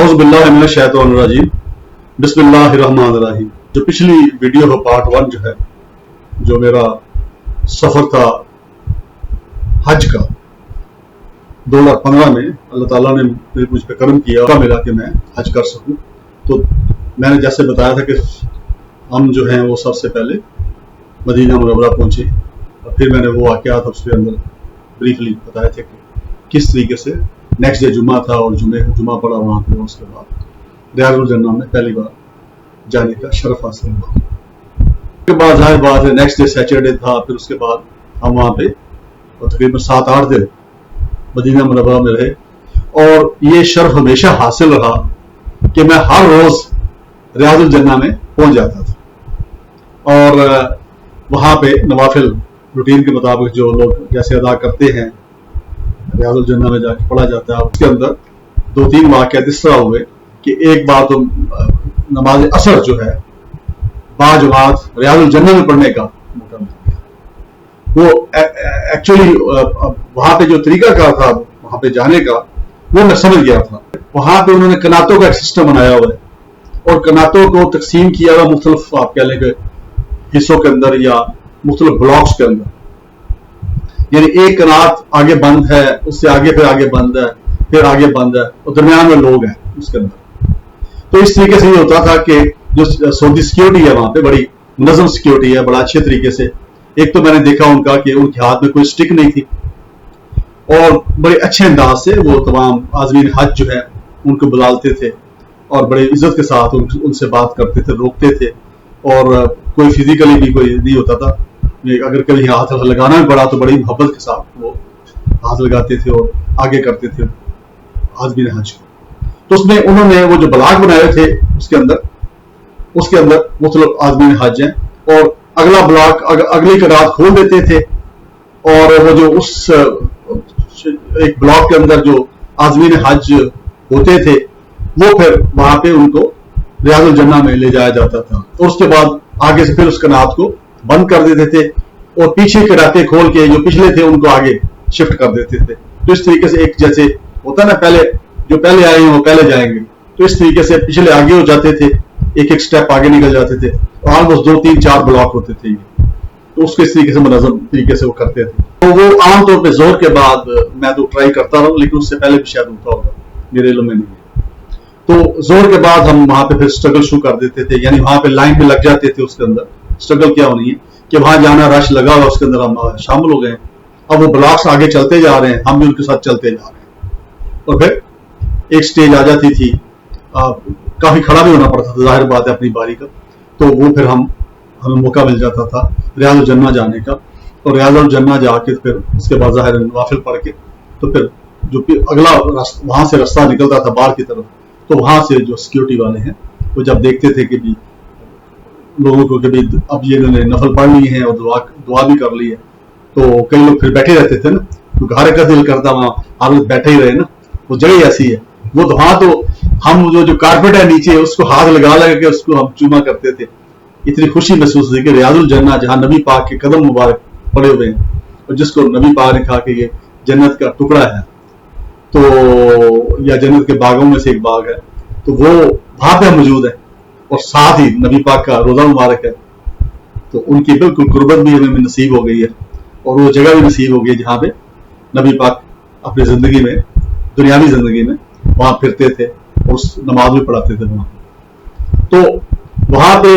औज़ु बिल्लाहि मिनश शैतानिर रजीम, बिस्मिल्लाहिर्रहमानिर्रहीम। जो पिछली वीडियो का पार्ट 1 जो है, जो मेरा सफर था हज का 2015 में, अल्लाह ताला ने मुझ पे करम किया मिला कि मैं हज कर सकूं। तो मैंने जैसे बताया था कि हम जो हैं वो सबसे पहले मदीना मुनव्वरा पहुंचे, और फिर मैंने वो वाक़यात उसके अंदर ब्रीफली बताए थे कि किस तरीके से नेक्स्ट डे जुम्मा था और जुम्मा पड़ा वहाँ पे। उसके बाद रियाजुल जन्ना में पहली बार जाने का शरफ हासिल हुआ। उसके बाद जाहिर बात है नेक्स्ट डे सैटरडे था। फिर उसके बाद हम वहाँ पे तकरीबन 7-8 दिन मदीना मुनव्वरा में रहे, और ये शरफ हमेशा हासिल रहा कि मैं हर रोज रियाजुल जन्ना में पहुंच जाता था, और वहाँ पे नवाफिल रूटीन के मुताबिक जो लोग जैसे अदा करते हैं रियाजुल जन्ना में जाके पढ़ा जाता है। उसके अंदर 2-3 वाक़यात इस तरह हुए कि एक बार तो नमाज असर जो है बाजमात रियाजुल जन्ना में पढ़ने का मौका मिल गया। वो एक्चुअली वहां पे जो तरीका कार था वहां पे जाने का, वो मैं समझ गया था। वहां पे उन्होंने कनातों का एक सिस्टम बनाया हुआ है, और कनातों को तकसीम किया हुआ मुख्तलिफ आप कह लेंगे हिस्सों के अंदर या मुख्तलिफ ब्लॉक्स के अंदर। यानी एक कनात आगे बंद है, उससे आगे फिर आगे बंद है, फिर आगे बंद है, और दरमियान में लोग हैं उसके अंदर। तो इस तरीके से ये होता था कि जो सऊदी सिक्योरिटी है वहां पे बड़ी मुनज़्ज़म सिक्योरिटी है, बड़ा अच्छे तरीके से। एक तो मैंने देखा उनका कि उनके हाथ में कोई स्टिक नहीं थी, और बड़े अच्छे अंदाज से वो तमाम आज़मीन हज जो है उनको बुलाते थे, और बड़े इज्जत के साथ उनसे बात करते थे, रोकते थे, और कोई फिजिकली भी कोई नहीं होता था। अगर कभी हाथ लगाना भी पड़ा तो बड़ी मोहब्बत के साथ वो हाथ लगाते थे और आगे करते थे आज़मीन हज को। तो उसमें उन्होंने वो जो ब्लॉक बनाए थे उसके अंदर मुख्तलिफ आज़मीन हज हैं, और अगला ब्लॉक अगली कनात खोल देते थे, और वो जो उस एक ब्लॉक के अंदर जो आज़मीन हज होते थे वो फिर वहां पे उनको रियाजुल जन्ना में ले जाया जाता था, और उसके बाद आगे से फिर उस कनात को बंद कर देते थे, और पीछे के रास्ते खोल के जो पिछले थे उनको आगे शिफ्ट कर देते थे। तो इस तरीके से एक जैसे होता ना, पहले आए हैं वो पहले जाएंगे, तो इस तरीके से पिछले आगे हो जाते थे, एक स्टेप आगे निकल जाते थे, और ऑलमोस्ट 2-3-4 ब्लॉक होते थे। तो उसके इस तरीके से मुनज़्ज़म तरीके से वो करते थे। तो वो आमतौर पर जोर के बाद मैं तो ट्राई करता रहा, लेकिन उससे पहले भी शायद होता होगा, मेरे इल्म में नहीं है। तो जोर के बाद हम वहां पे फिर स्ट्रगल शुरू कर देते थे, यानी वहां पे लाइन में लग जाते थे। उसके अंदर स्ट्रगल क्या होनी है कि वहां जाना, रश लगा हुआ, उसके अंदर हम शामिल हो गए। अब वो ब्लॉक्स आगे चलते जा रहे हैं, हम भी उनके साथ चलते जा रहे हैं, और फिर एक स्टेज आ जाती थी, काफी खड़ा भी होना पड़ता था, जाहिर बात है अपनी बारी का। तो वो फिर हमें मौका मिल जाता था रियाजुल जन्ना जाने का, और रियाजुल जन्ना जाके फिर उसके बाद जाहिर नवाफिल पढ़ के तो फिर जो अगला वहां से रास्ता निकलता था बाहर की तरफ, तो वहां से जो सिक्योरिटी वाले हैं वो जब देखते थे कि भी लोगों को कि भी अब ये इन्होंने नफल पढ़ ली है और दुआ भी कर ली है, तो कई लोग फिर बैठे रहते थे ना, तो घर का दिल करता वहां हालत बैठे ही रहे ना, वो जगह ऐसी है। वो वहां तो हम जो कारपेट है नीचे उसको हाथ लगा के उसको हम चूमा करते थे। इतनी खुशी महसूस हुई कि रियाजुल जन्ना जहां नबी पाक के कदम मुबारक पड़े हुए हैं, और जिसको नबी पाक ने कहा कि ये जन्नत का टुकड़ा है, तो या जन्नत के बागों में से एक बाग है, तो वो वहां पे मौजूद है, और साथ ही नबी पाक का रोजा मुबारक है। तो उनकी बिल्कुल कुर्बत भी हमें नसीब हो गई है, और वो जगह भी नसीब हो गई जहाँ पे नबी पाक अपनी जिंदगी में, दुनियावी जिंदगी में वहां फिरते थे और उस नमाज भी पढ़ाते थे वहां। तो वहां पे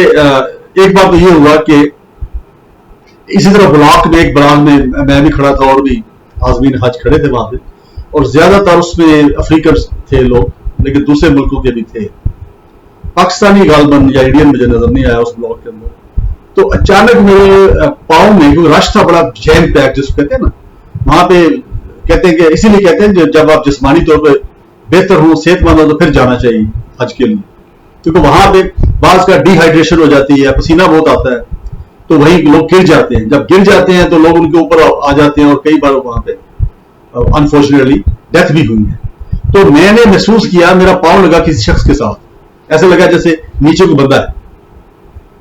एक बार तो ये हुआ कि इसी तरह ब्लॉक में मैं भी खड़ा था, और भी आज़मीन हज खड़े थे वहां पे, और ज्यादातर उसमें अफ्रीकन थे लोग, लेकिन दूसरे मुल्कों के भी थे। पाकिस्तानी गालबन या इंडियन मुझे नजर नहीं आया उस ब्लॉक के अंदर। तो अचानक मेरे पाँव में, क्योंकि रश था बड़ा जैम पैक जिसको कहते हैं ना, वहां पे कहते हैं कि इसीलिए कहते हैं जब आप जिस्मानी तौर पर बेहतर हो, सेहतमंद हो, तो फिर जाना चाहिए हज के लिए, क्योंकि वहां पे बाज का डिहाइड्रेशन हो जाती है, पसीना बहुत आता है, तो वही लोग गिर जाते हैं। जब गिर जाते हैं तो लोग उनके ऊपर आ जाते हैं, और कई बार वहां पे अनफॉर्चुनेटली डेथ भी हुई है। तो मैंने महसूस किया मेरा पाँव लगा किसी शख्स के साथ, ऐसे लगा जैसे नीचे को बंदा है।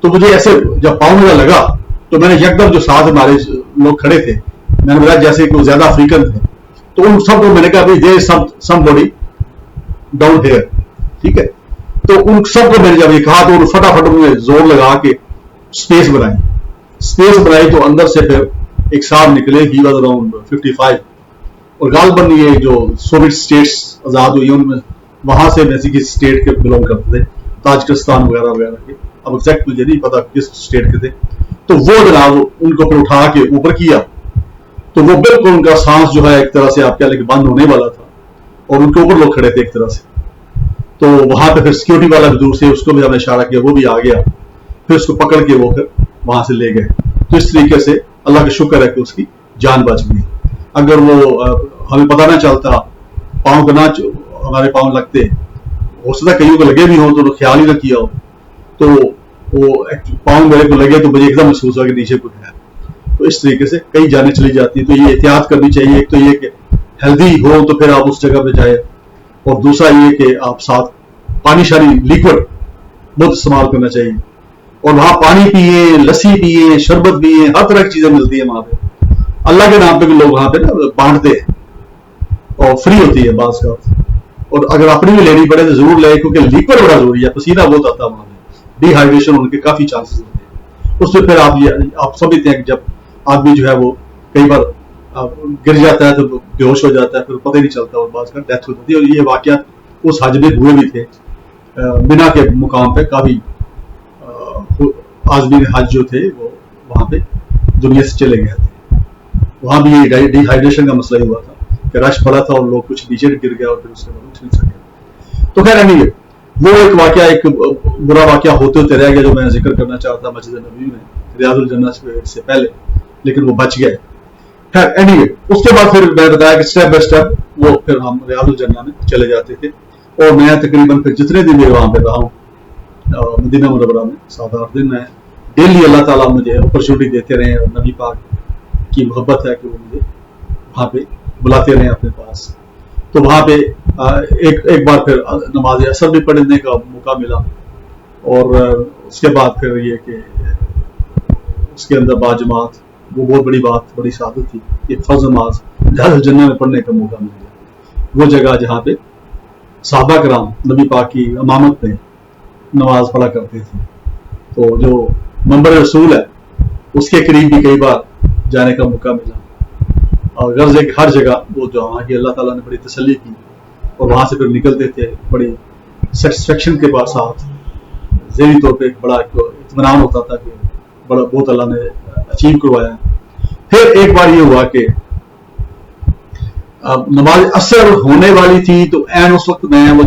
तो मुझे ऐसे जब पाँव मेरा लगा तो मैंने यकदम जो साथ हमारे लोग खड़े थे, मैंने बोला जैसे कि वो ज्यादा अफ्रीकन थे, तो उन सबको मैंने कहा भाई there is somebody down here, ٹھیک ہے. تو ان سب کو میں نے جب یہ کہا تو فٹافٹ انہوں نے زور لگا کے اسپیس بنائی تو اندر سے پھر ایک صاحب نکلے. ہی واز اراؤنڈ 55 اور غالباً یہ جو سوویت اسٹیٹس آزاد ہوئی ان میں وہاں سے بیسیکلی اسٹیٹ کے بلونگ کرتے تھے, تاجکستان وغیرہ وغیرہ کے. اب ایگزیکٹ مجھے نہیں پتا کس اسٹیٹ کے تھے. تو وہ جناب ان کو پھر اٹھا کے اوپر کیا تو وہ بالکل ان کا سانس جو ہے ایک طرح سے آپ کہہ لیں کہ بند ہونے والا تھا اور ان کے اوپر لوگ کھڑے تھے ایک طرح سے. تو وہاں پہ پھر سیکورٹی والا بھی دور سے اس کو بھی ہم نے اشارہ کیا, وہ بھی آ گیا, پھر اس کو پکڑ کے وہ پھر وہاں سے لے گئے. تو اس طریقے سے اللہ کا شکر ہے کہ اس کی جان بچ گئی. اگر وہ ہمیں پتہ نہ چلتا, پاؤں کو نہ ہمارے پاؤں لگتے, ہو سکتا کئیوں کو لگے بھی ہوں تو خیال ہی نہ کیا ہو, تو وہ پاؤں میرے کو لگے تو مجھے ایک دم محسوس ہوا کہ نیچے کچھ ہے. تو اس طریقے سے کئی جانیں چلی جاتی ہیں. تو یہ احتیاط کرنی چاہیے. ایک تو یہ کہ ہیلدی ہو تو پھر آپ اس جگہ پہ جائیں, اور دوسرا یہ کہ آپ ساتھ پانی شانی لیکوڈ بہت استعمال کرنا چاہیے. اور وہاں پانی پیئیں, لسی پیئیں, شربت پیئیں, ہر طرح کی چیزیں ملتی ہیں وہاں پہ. اللہ کے نام پہ بھی لوگ وہاں پہ نا بانٹتے ہیں اور فری ہوتی ہے بعض کا. اور اگر اپنی بھی لینی پڑے تو ضرور لیں, کیونکہ لیکوڈ بڑا ضروری ہے. پسینہ بہت آتا ہے وہاں پہ, ڈی ہائیڈریشن ہونے کے کافی چانسز ہوتے ہیں. اس میں پھر آپ سمجھتے ہیں کہ جب آدمی جو ہے وہ کئی بار گر جاتا ہے تو بے ہوش ہو جاتا ہے, پھر پتہ ہی نہیں چلتا اور بعض کا ڈیتھ ہو جاتی ہے. اور یہ واقعات اس حج میں ہوئے بھی تھے. مینا کے مقام پہ کافی عازمین حج جو تھے وہ وہاں پہ دنیا سے چلے گئے تھے. وہاں بھی یہ ڈی ہائیڈریشن کا مسئلہ ہی ہوا تھا کہ رش پڑا تھا اور لوگ کچھ نیچے گر گیا اور پھر اس کے بعد اٹھ نہیں سکے. تو خیر نہیں, وہ ایک واقعہ, ایک برا واقعہ ہوتے رہ گیا جو میں ذکر کرنا چاہتا مسجد نبوی میں ریاض الجنہ سے پہلے, لیکن وہ بچ گئے. خیر اینی اس کے بعد پھر میں بتایا کہ اسٹیپ بائی اسٹیپ وہ پھر ہم ریاض الجنہ میں چلے جاتے تھے. اور میں تقریباً پھر جتنے دن بھی وہاں پہ رہا ہوں مدینہ منورہ میں 7-8 دن, میں ڈیلی اللہ تعالیٰ مجھے اپرچونٹی دیتے رہے, اور نبی پاک کی محبت ہے کہ وہ مجھے وہاں پہ بلاتے رہے اپنے پاس. تو وہاں پہ ایک بار پھر نماز عصر بھی پڑھنے کا موقع ملا, اور اس کے بعد پھر یہ کہ اس کے اندر باجماعت وہ بہت بڑی بات, بڑی سعادت تھی کہ فرض نماز ریاض الجنہ میں پڑھنے کا موقع مل گیا. وہ جگہ جہاں پہ صحابہ کرام نبی پاک کی امامت میں نماز پڑھا کرتے تھے. تو جو منبر رسول ہے اس کے قریب بھی کئی بار جانے کا موقع ملا, اور غرض ہے کہ ہر جگہ وہ جو وہاں کی اللہ تعالیٰ نے بڑی تسلی کی, اور وہاں سے پھر نکلتے تھے بڑی سیٹسفیکشن کے ساتھ. ذہنی طور پہ ایک بڑا اطمینان ہوتا تھا کہ بڑا بہت اللہ نے اچیو کروایا. پھر ایک بار یہ ہوا کہ نماز عصر ہونے والی تھی, تو عین اس وقت میں وہ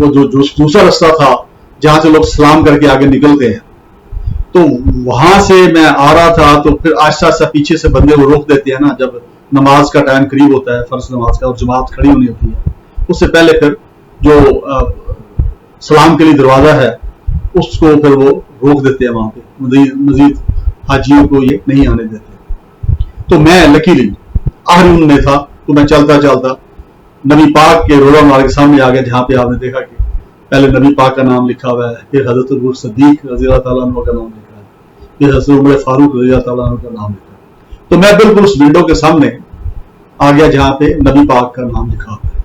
جو دوسرا رستہ تھا جہاں سے لوگ سلام کر کے آگے نکلتے ہیں, تو وہاں سے میں آ رہا تھا. تو پھر آہستہ آہستہ پیچھے سے بندے وہ روک دیتے ہیں نا جب نماز کا ٹائم قریب ہوتا ہے, فرض نماز کا, اور جماعت کھڑی ہونی ہوتی ہے. اس سے پہلے پھر جو سلام کے لیے دروازہ ہے اس کو پھر وہ روک دیتے ہیں وہاں پہ, مزید حاجیوں کو یہ نہیں آنے دیتے. تو میں لکیلی آخری ان میں تھا, تو میں چلتا چلتا نبی پاک کے روضہ مبارک کے سامنے آ گیا, جہاں پہ آپ نے دیکھا کہ پہلے نبی پاک کا نام لکھا ہوا ہے, پھر حضرت ابو صدیق رضی اللہ تعالیٰ عنہ کا نام لکھا ہے, پھر حضرت عمر فاروق رضی اللہ تعالیٰ عنہ کا نام لکھا ہے. تو میں بالکل اس ونڈو کے سامنے آ گیا جہاں پہ نبی پاک کا نام لکھا ہوا ہے.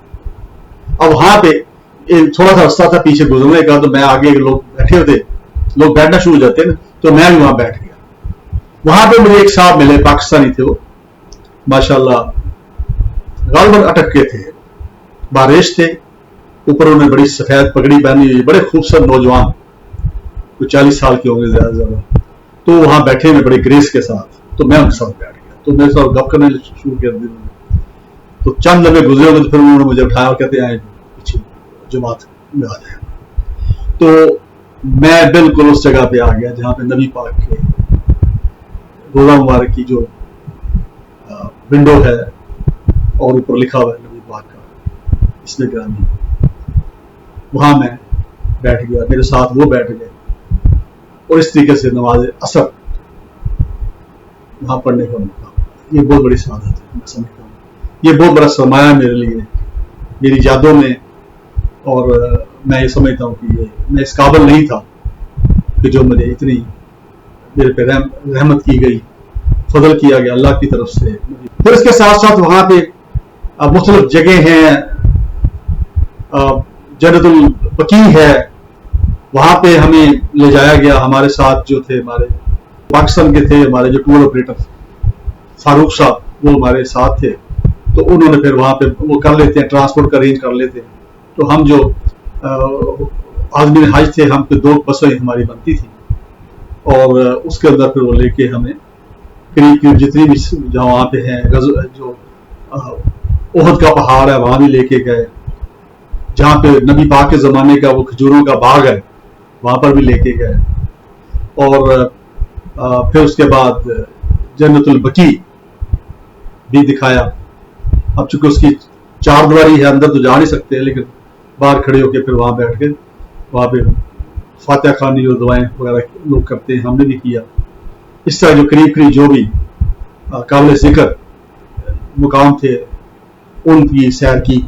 اب وہاں پہ تھوڑا سا رستہ تھا پیچھے گزرنے کا, تو میں آگے لوگ بیٹھے ہوتے, لوگ بیٹھنا شروع ہو جاتے ہیں, تو میں بھی وہاں بیٹھ گیا. وہاں پہ مجھے ایک صاحب ملے, پاکستانی تھے وہ, ماشاءاللہ غالباً اٹک کے تھے, بارش تھے, اوپر انہوں نے بڑی سفید پگڑی پہنی ہوئی, بڑے خوبصورت نوجوان, کوئی 40 سال کے ہوں گے زیادہ زیادہ. تو وہاں بیٹھے میں بڑے گریس کے ساتھ, تو میں ان کے ساتھ بیٹھ گیا, تو میرے ساتھ گپ کرنے شروع کر دی. تو چند لمحے گزرے ہوئے تو پھر انہوں نے مجھے اٹھایا اور کہتے ہیں پیچھے جماعت میں آ جائیں. تو میں بالکل اس جگہ پہ آ گیا جہاں پہ نبی پاک کے روضہ مبارک کی جو ونڈو ہے اور اوپر لکھا ہوا ہے نبی پاک کا اس میں گرامی, وہاں میں بیٹھ گیا, میرے ساتھ وہ بیٹھ گئے, اور اس طریقے سے نماز عصر وہاں پڑھنے کا موقع. یہ بہت بڑی سعادت ہے, میں سمجھتا ہوں یہ بہت بڑا سرمایہ میرے لیے, میری یادوں میں. اور میں یہ سمجھتا ہوں کہ میں اس قابل نہیں تھا کہ جو مجھے اتنی میرے پہ رحمت کی گئی, فضل کیا گیا اللہ کی طرف سے. پھر اس کے ساتھ ساتھ وہاں پہ مختلف جگہ ہیں, جنت बकी है, वहां पे हमें ले जाया गया। हमारे साथ जो थे हमारे पाकिस्तान के थे हमारे जो टूर ऑपरेटर फारूक साहब, वो हमारे साथ थे। तो उन्होंने फिर वहां पे वो कर लेते हैं, ट्रांसपोर्ट का अरेंज कर लेते हैं। तो हम जो आज़मीन हज थे, हम पे 2 बसें हमारी बनती थी और उसके अंदर फिर वो लेके हमें करीब जितनी भी जहाँ वहाँ पे हैं, जो ओहद का पहाड़ है वहां भी लेके गए, जहाँ पे नबी पाक के जमाने का वो खजूरों का बाग है वहां पर भी लेके गए। और फिर उसके बाद जन्नतुल बकी भी दिखाया। अब चूंकि उसकी 4 दीवारी है, अंदर तो जा नहीं सकते, लेकिन बाहर खड़े होके फिर वहां बैठ के वहां पे फातिहा खानी और दुआएं वगैरह लोग करते हैं, हमने भी किया। इस तरह जो करीब जो भी काबिल जिक्र मुकाम थे उनकी सैर की।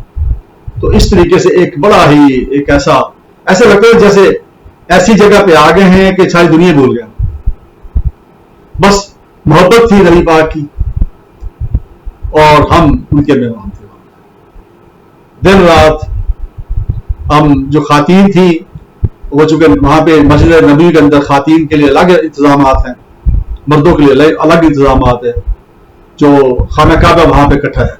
तो इस तरीके से एक बड़ा ही एक ऐसा लगता है जैसे ऐसी जगह पे आ गए हैं कि सारी दुनिया भूल गया। बस मोहब्बत थी नबी पाक की और हम उनके मेहमान थे। दिन रात हम जो खातीन थी, वो चूंकि वहां पे मस्जिद नबी के अंदर खातीन के लिए अलग इंतजाम हैं, मर्दों के लिए अलग इंतजाम है। जो खाना काबा वहां पे इकट्ठा है,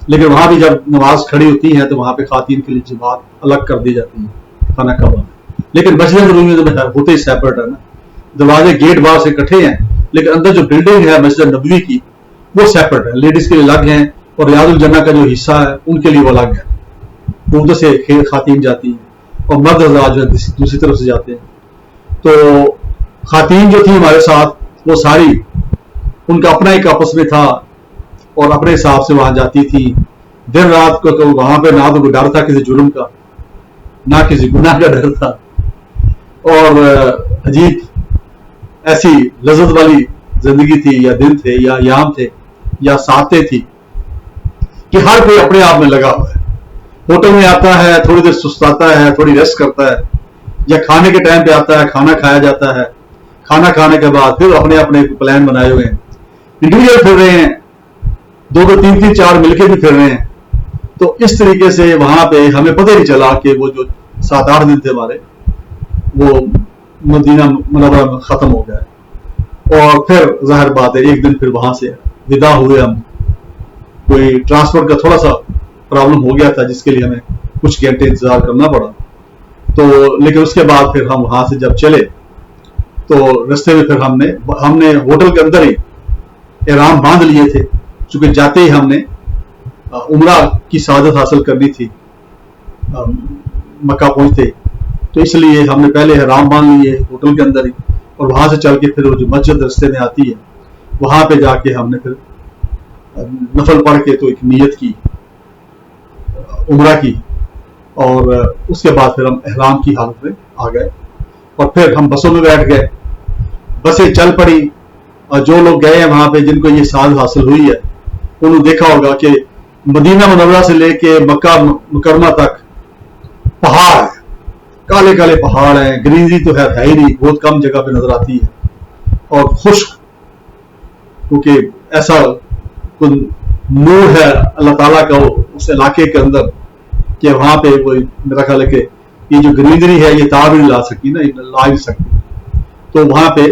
लेकिन वहां भी जब नमाज खड़ी होती है तो वहां पे खातीन के लिए जमात अलग कर दी जाती है खाना काबा में। लेकिन मस्जिद नबी में होते ही सेपरेट है ना, दरवाजे गेट बाहर से इकट्ठे हैं, लेकिन अंदर जो बिल्डिंग है मस्जिद नबवी की वो सेपरेट है। लेडीज के लिए अलग है और रियाजुल जन्ना का जो हिस्सा है उनके लिए वो अलग है, उधर से खातीन जाती हैं और मर्द हज़रात जो दूसरी तरफ से जाते हैं। तो खातीन जो थी हमारे साथ वो सारी उनका अपना एक आपस में था और अपने हिसाब से वहां जाती थी। दिन रात को तो वहां पे ना तो कोई डर था किसी जुर्म का, ना किसी गुनाह का डर था। और अजीब ऐसी लज्जत वाली जिंदगी थी, या दिन थे या याम थे या सातें थी कि हर कोई अपने आप में लगा हुआ है। होटल में आता है, थोड़ी देर सुस्ताता है, थोड़ी रेस्ट करता है, या खाने के टाइम पे आता है, खाना खाया जाता है। खाना खाने के बाद फिर अपने अपने प्लान बनाए हुए हैं, इंडिविजुअल फिर रहे हैं, 2-2, 3-3, 4 मिलके भी फिर रहे हैं। तो इस तरीके से वहां पे हमें पता ही चला कि वो जो 7-8 दिन थे हमारे, वो मदीना मुनव्वरा में खत्म हो गया। और फिर जाहिर बात है एक दिन फिर वहां से विदा हुए हम। कोई ट्रांसपोर्ट का थोड़ा सा प्रॉब्लम हो गया था जिसके लिए हमें कुछ घंटे इंतजार करना पड़ा। तो लेकिन उसके बाद फिर हम वहां से जब चले तो रास्ते में फिर हमने होटल के अंदर ही एहराम बांध लिए थे, चूंकि जाते ही हमने उम्रा की सआदत हासिल करनी थी मक्का पहुंचते, तो इसलिए हमने पहले एहराम बांध लिए होटल के अंदर ही। और वहां से चल के फिर वो जो मस्जिद रास्ते में आती है वहां पे जाके हमने फिर नफल पढ़ के तो एक नियत की उम्रा की, और उसके बाद फिर हम एहराम की हालत में आ गए और फिर हम बसों में बैठ गए। बसें चल पड़ी और जो लोग गए हैं वहां पे जिनको ये साल हासिल हुई है उन्होंने देखा होगा कि मदीना मुनव्वरा से लेके मक्का मुकरमा तक पहाड़ है, काले काले पहाड़ हैं, ग्रीनरी तो है ही नहीं, बहुत कम जगह पे नजर आती है। और खुश्क, क्योंकि ऐसा नूर है अल्लाह ताला का उस इलाके के अंदर कि वहां पे कोई मेरा ख्याल है कि ये जो ग्रीनरी है ये तार नहीं ला सकती ना, ला नहीं सकती। तो वहां पे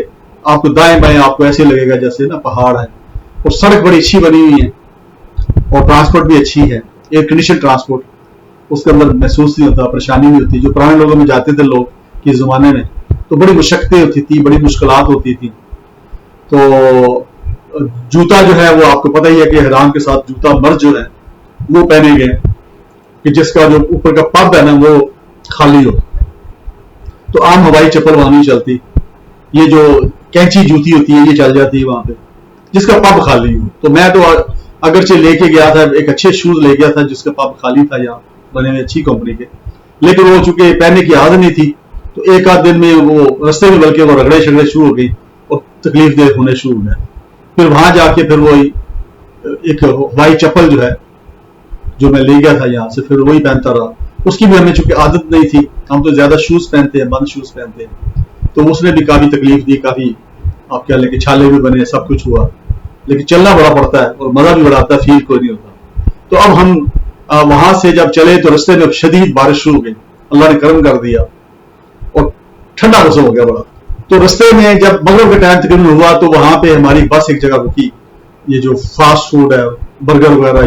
आपको दाएं बाएं आपको ऐसे लगेगा जैसे ना पहाड़ है, और सड़क बड़ी अच्छी बनी हुई है और ट्रांसपोर्ट भी अच्छी है, एयर कंडीशन ट्रांसपोर्ट, उसके अंदर महसूस नहीं होता, परेशानी नहीं होती। जो पुराने लोगों में जाते थे लोग के जमाने में तो बड़ी मुशक्कतें होती थी, बड़ी मुश्किलात होती थी। तो जूता जो है वो आपको पता ही है कि इहराम के साथ जूता मर्द जो है वो पहने गए कि जिसका जो ऊपर का पब है ना वो खाली हो। तो आम हवाई चप्पल वहां नहीं चलती, ये जो कैंची जूती होती है ये चल जाती है वहां पे जिसका पब खाली हो। तो मैं तो अगरचे लेके गया था, एक अच्छे शूज ले गया था जिसका पब खाली था यहाँ बने हुए अच्छी कंपनी के, लेकिन वो चूंकि पहनने की आदत नहीं थी तो एक आध दिन में वो रास्ते में बल्कि वो रगड़े शगड़े शुरू हो गई और तकलीफ देह होने शुरू हो गए। फिर वहां जाके फिर वो एक हवाई चप्पल जो है जो मैं ले गया था यहाँ से, फिर वही पहनता रहा। उसकी भी हमें चूंकि आदत नहीं थी, हम तो ज्यादा शूज पहनते हैं, बंद शूज पहनते हैं, तो उसने भी काफी तकलीफ दी, काफी आप क्या लेके छाले भी बने, सब कुछ हुआ, लेकिन चलना बड़ा पड़ता है और मजा भी बड़ा आता है, फील कोई नहीं होता। तो अब हम वहां से जब चले तो रास्ते में शदीद बारिश शुरू हो गई अल्लाह ने करम कर दिया और ठंडा मौसम हो गया बड़ा। तो रस्ते में जब मगरिब का टाइम तकरीबन हुआ तो वहां पे हमारी बस एक जगह रुकी। ये जो फास्ट फूड है, बर्गर वगैरह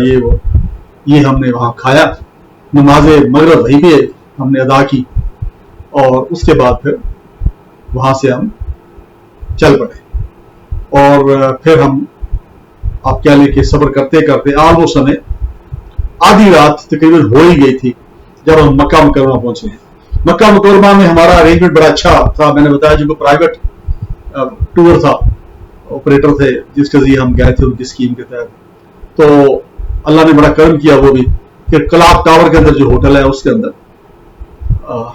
ये हमने वहां खाया, नमाज मगरिब वहीं पे हमने अदा की और उसके बाद फिर वहां से हम चल पड़े। और फिर हम आप कह लें कि सब्र करते करते ऑलमोस्ट हमें आधी रात तकरीबन हो ही गई थी जब हम मक्का मुकरमा पहुंचे। मक्का मुकरमा में हमारा अरेंजमेंट बड़ा अच्छा था। मैंने बताया जो प्राइवेट टूर था, ऑपरेटर थे जिसके जरिए हम गए थे उनकी स्कीम के तहत। तो अल्लाह ने बड़ा करम किया वो भी कि क्लॉक टावर के अंदर जो होटल है उसके अंदर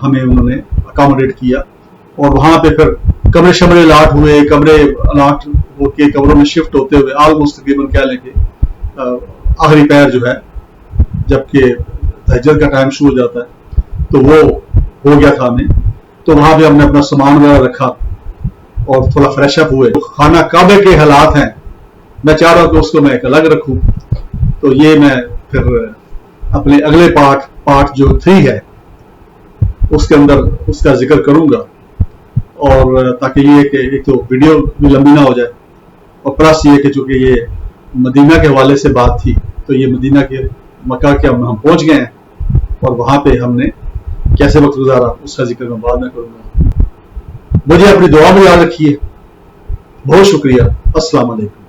हमें उन्होंने अकोमोडेट किया और वहां पे फिर कमरे शमरे अलाट हुए। कमरे अलाट होके कमरों में शिफ्ट होते हुए ऑलमोस्ट तकरीबन कह लें कि आखिरी पैर जो है जबकि तहज्जुद का टाइम शुरू हो जाता है तो वो हो गया था हमें। तो वहां पे हमने अपना सामान वगैरह रखा और थोड़ा फ्रेश अप हुए। खाना काबे के हालात हैं, मैं चाह रहा हूं कि उसको मैं एक अलग रखूं। तो ये मैं फिर अपने अगले पार्ट जो 3 है उसके अंदर उसका जिक्र करूंगा। और ताकि ये कि एक तो वीडियो भी लंबी ना हो जाए और प्लस ये कि चूंकि ये मदीना के हवाले से बात थी तो ये मदीना के मक्का के हम पहुंच गए हैं और वहां पे हमने कैसे वक्त गुजारा उसका जिक्र मैं बाद में करूंगा। मुझे अपनी दुआ में याद रखिए। बहुत शुक्रिया। अस्सलाम वालेकुम।